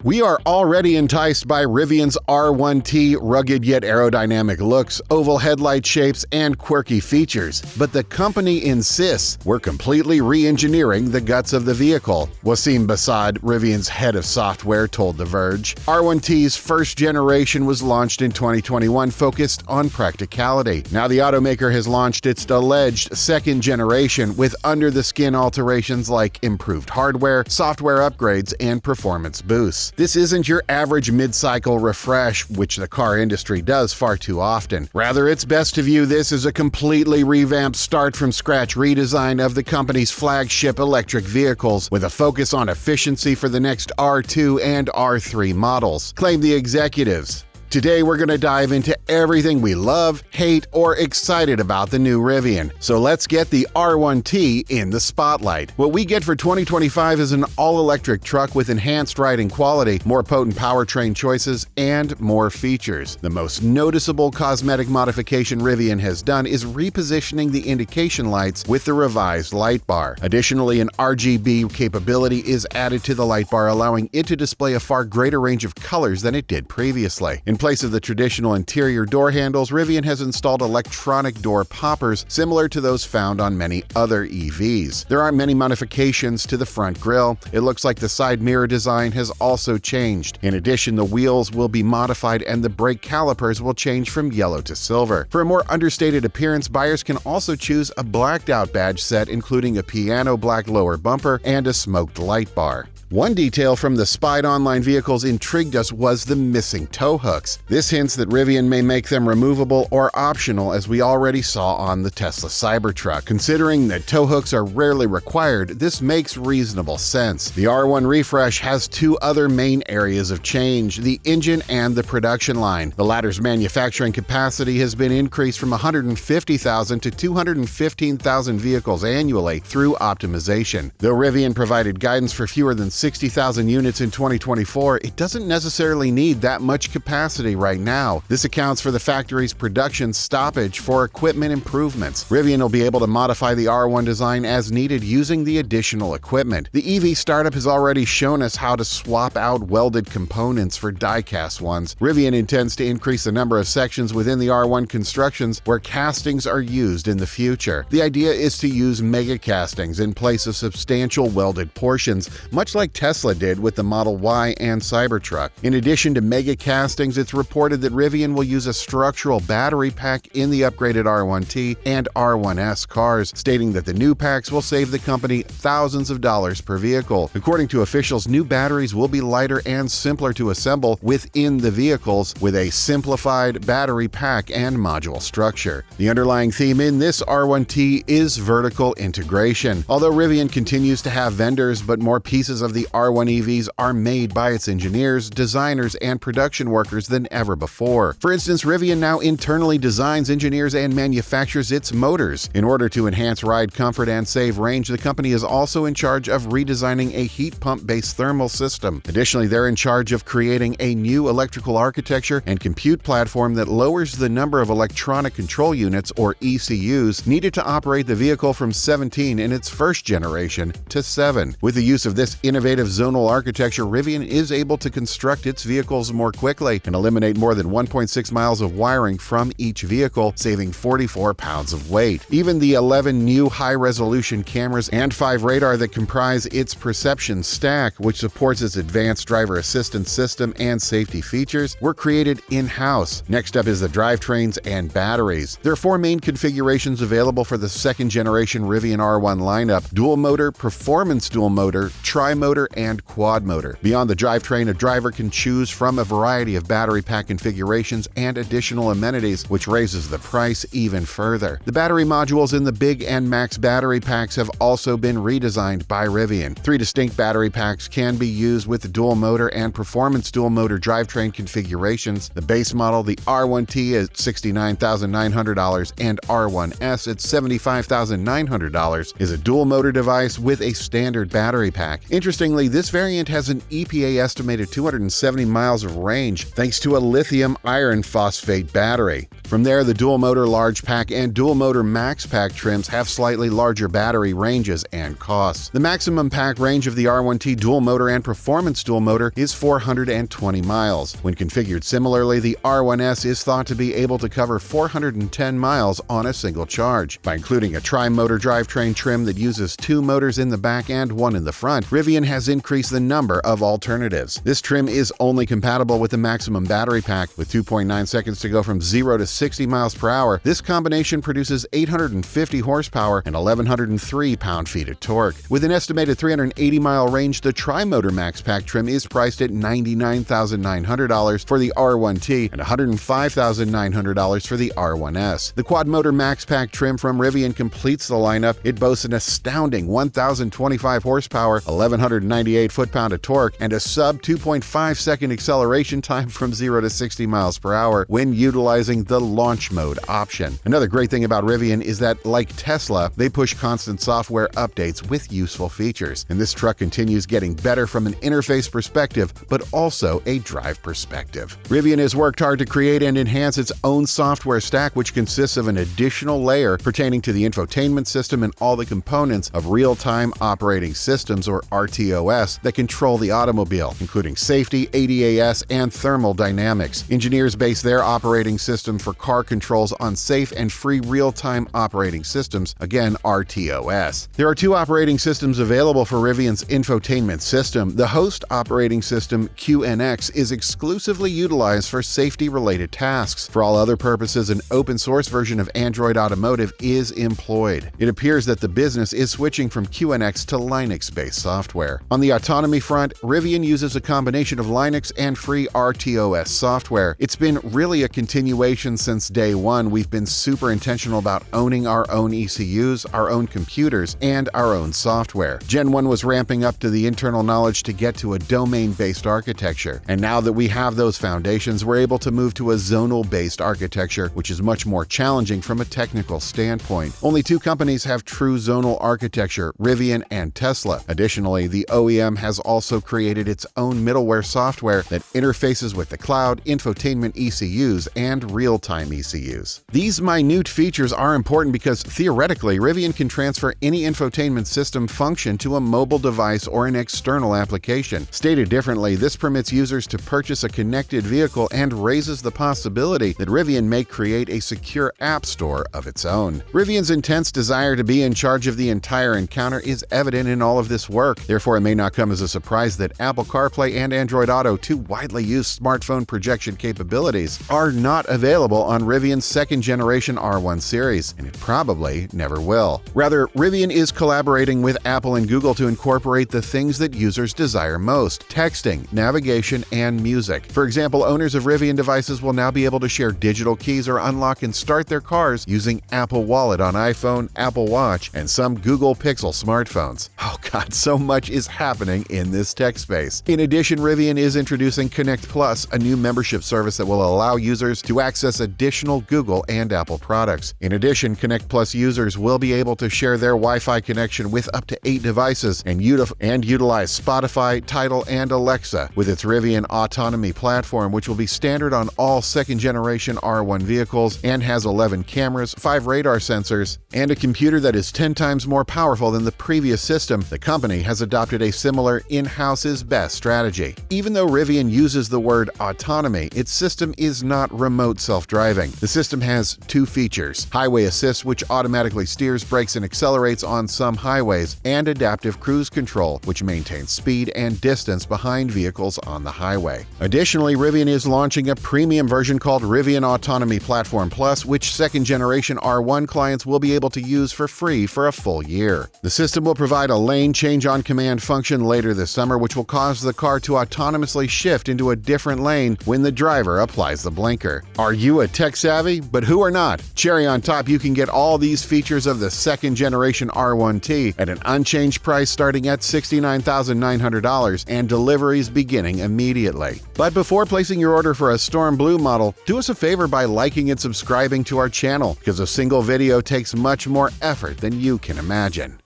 We are already enticed by Rivian's R1T rugged yet aerodynamic looks, oval headlight shapes, and quirky features. But the company insists we're completely re-engineering the guts of the vehicle, Wasim Basad, Rivian's head of software, told The Verge. R1T's first generation was launched in 2021, focused on practicality. Now the automaker has launched its alleged second generation with under-the-skin alterations like improved hardware, software upgrades, and performance boosts. This isn't your average mid-cycle refresh, which the car industry does far too often. Rather, it's best to view this as a completely revamped start-from-scratch redesign of the company's flagship electric vehicles, with a focus on efficiency for the next R2 and R3 models, claim the executives. Today, we're going to dive into everything we love, hate, or excited about the new Rivian. So let's get the R1T in the spotlight. What we get for 2025 is an all-electric truck with enhanced riding quality, more potent powertrain choices, and more features. The most noticeable cosmetic modification Rivian has done is repositioning the indication lights with the revised light bar. Additionally, an RGB capability is added to the light bar, allowing it to display a far greater range of colors than it did previously. In place of the traditional interior door handles, Rivian has installed electronic door poppers similar to those found on many other EVs. There aren't many modifications to the front grille. It looks like the side mirror design has also changed. In addition, the wheels will be modified and the brake calipers will change from yellow to silver. For a more understated appearance, buyers can also choose a blacked-out badge set, including a piano black lower bumper and a smoked light bar. One detail from the spied online vehicles intrigued us was the missing tow hooks. This hints that Rivian may make them removable or optional, as we already saw on the Tesla Cybertruck. Considering that tow hooks are rarely required, this makes reasonable sense. The R1 refresh has two other main areas of change: the engine and the production line. The latter's manufacturing capacity has been increased from 150,000 to 215,000 vehicles annually through optimization. Though Rivian provided guidance for fewer than 60,000 units in 2024, it doesn't necessarily need that much capacity right now. This accounts for the factory's production stoppage for equipment improvements. Rivian will be able to modify the R1 design as needed using the additional equipment. The EV startup has already shown us how to swap out welded components for die-cast ones. Rivian intends to increase the number of sections within the R1 constructions where castings are used in the future. The idea is to use mega castings in place of substantial welded portions, much like Tesla did with the Model Y and Cybertruck. In addition to mega castings, it's reported that Rivian will use a structural battery pack in the upgraded R1T and R1S cars, stating that the new packs will save the company thousands of dollars per vehicle. According to officials, new batteries will be lighter and simpler to assemble within the vehicles, with a simplified battery pack and module structure. The underlying theme in this R1T is vertical integration. Although Rivian continues to have vendors, but more pieces of the R1 EVs are made by its engineers, designers, and production workers than ever before. For instance, Rivian now internally designs, engineers, and manufactures its motors. In order to enhance ride comfort and save range, the company is also in charge of redesigning a heat pump-based thermal system. Additionally, they're in charge of creating a new electrical architecture and compute platform that lowers the number of electronic control units, or ECUs, needed to operate the vehicle from 17 in its first generation to 7. With the use of this innovative zonal architecture, Rivian is able to construct its vehicles more quickly and eliminate more than 1.6 miles of wiring from each vehicle, saving 44 pounds of weight. Even the 11 new high-resolution cameras and 5 radar that comprise its perception stack, which supports its advanced driver assistance system and safety features, were created in-house. Next up is the drivetrains and batteries. There are 4 main configurations available for the second-generation Rivian R1 lineup: dual motor, performance dual motor, tri-motor, and quad motor. Beyond the drivetrain, a driver can choose from a variety of battery pack configurations and additional amenities, which raises the price even further. The battery modules in the Big and Max battery packs have also been redesigned by Rivian. 3 distinct battery packs can be used with the dual motor and performance dual motor drivetrain configurations. The base model, the R1T, is $69,900 and R1S at $75,900, is a dual motor device with a standard battery pack. Interesting Interestingly, this variant has an EPA-estimated 270 miles of range thanks to a lithium iron phosphate battery. From there, the dual-motor large pack and dual-motor max pack trims have slightly larger battery ranges and costs. The maximum pack range of the R1T dual-motor and performance dual-motor is 420 miles. When configured similarly, the R1S is thought to be able to cover 410 miles on a single charge. By including a tri-motor drivetrain trim that uses 2 motors in the back and 1 in the front, Rivian has increased the number of alternatives. This trim is only compatible with the maximum battery pack. With 2.9 seconds to go from 0 to 60 miles per hour, this combination produces 850 horsepower and 1,103 pound-feet of torque. With an estimated 380-mile range, the tri-motor max pack trim is priced at $99,900 for the R1T and $105,900 for the R1S. The quad-motor max pack trim from Rivian completes the lineup. It boasts an astounding 1,025 horsepower, 1,198 foot-pound of torque, and a sub-2.5-second acceleration time from 0 to 60 miles per hour when utilizing the launch mode option. Another great thing about Rivian is that, like Tesla, they push constant software updates with useful features, and this truck continues getting better from an interface perspective, but also a drive perspective. Rivian has worked hard to create and enhance its own software stack, which consists of an additional layer pertaining to the infotainment system and all the components of real-time operating systems, or RTOS, that control the automobile, including safety, ADAS, and thermal dynamics. Engineers base their operating system for car controls on safe and free real-time operating systems, again RTOS. There are 2 operating systems available for Rivian's infotainment system. The host operating system, QNX, is exclusively utilized for safety-related tasks. For all other purposes, an open-source version of Android Automotive is employed. It appears that the business is switching from QNX to Linux-based software. On the autonomy front, Rivian uses a combination of Linux and free RTOS software. It's been really a continuation since day one. We've been super intentional about owning our own ECUs, our own computers, and our own software. Gen 1 was ramping up to the internal knowledge to get to a domain-based architecture. And now that we have those foundations, we're able to move to a zonal-based architecture, which is much more challenging from a technical standpoint. Only 2 companies have true zonal architecture, Rivian and Tesla. Additionally, the OEM has also created its own middleware software that interfaces with the cloud, infotainment ECUs, and real-time ECUs. These minute features are important because, theoretically, Rivian can transfer any infotainment system function to a mobile device or an external application. Stated differently, this permits users to purchase a connected vehicle and raises the possibility that Rivian may create a secure app store of its own. Rivian's intense desire to be in charge of the entire encounter is evident in all of this work. Therefore, it may not come as a surprise that Apple CarPlay and Android Auto, 2 widely used smartphone projection capabilities, are not available on Rivian's second-generation R1 series, and it probably never will. Rather, Rivian is collaborating with Apple and Google to incorporate the things that users desire most: texting, navigation, and music. For example, owners of Rivian devices will now be able to share digital keys or unlock and start their cars using Apple Wallet on iPhone, Apple Watch, and some Google Pixel smartphones. Oh god, so much is happening in this tech space. In addition, Rivian is introducing Connect Plus, a new membership service that will allow users to access additional Google and Apple products. In addition, Connect Plus users will be able to share their Wi-Fi connection with up to 8 devices and utilize Spotify, Tidal, and Alexa with its Rivian Autonomy platform, which will be standard on all second-generation R1 vehicles and has 11 cameras, 5 radar sensors, and a computer that is 10 times more powerful than the previous system. The company has adopted a similar in-house is best strategy. Even though Rivian uses the word autonomy, its system is not remote self-driving. The system has 2 features: highway assist, which automatically steers, brakes, and accelerates on some highways, and adaptive cruise control, which maintains speed and distance behind vehicles on the highway. Additionally, Rivian is launching a premium version called Rivian Autonomy Platform Plus, which second-generation R1 clients will be able to use for free for a full year. The system will provide a lane change-on-command function later this summer, which will cause the car to autonomously shift into a different lane when the driver applies the blinker. Are you a tech-savvy? But who are not? Cherry on top, you can get all these features of the second-generation R1T at an unchanged price starting at $69,900 and deliveries beginning immediately. But before placing your order for a Storm Blue model, do us a favor by liking and subscribing to our channel, because a single video takes much more effort than you can imagine.